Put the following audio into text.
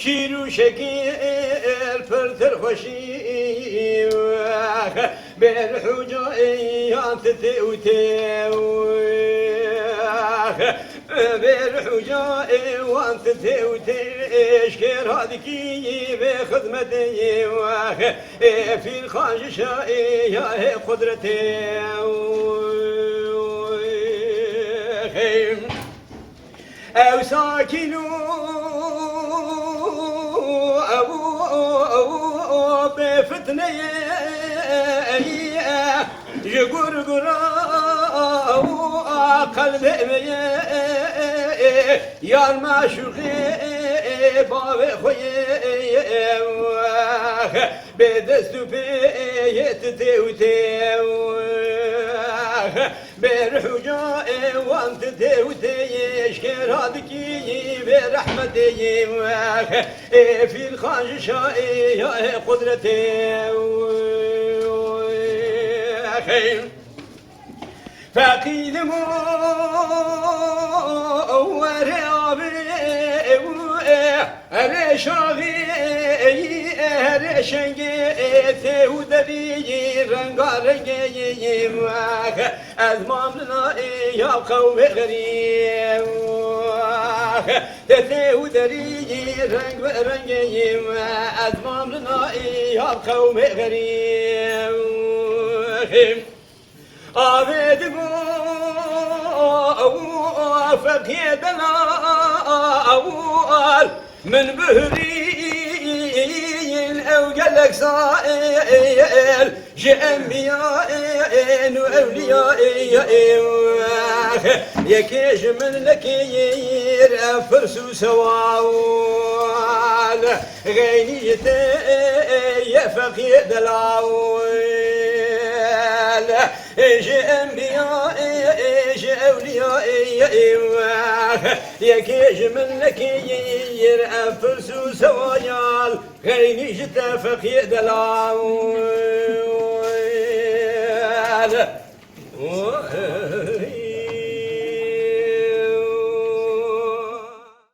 شيرو شكيل فرتر خشي بالحجايات بالحجاء وانت تشكر هذكي بخدمتي في الخاششة يا قدرتي أو ساكنوا أو بفتنة يقرقرا قلبي يا المعشوقي بابي خويا بدستو بيت برحجاء وانت تشكر هذكي برحمتي في الخاششة يا قدرتي فقيد رشاغي رشنجي ودبي رنقارجي أزمام لنا يا قوم غريب ودري رنجي أزمام لنا يا قوم غريب أبدكم فقيدنا أول من بهرين أو قلق سائل جأنبياء وأولياء يكيش من لكير فرسو سوال غينيتي يا فقيد الأول أنبياء أولياء يكيش من لكير أفرسو سوايال غيني جتا فقيد العون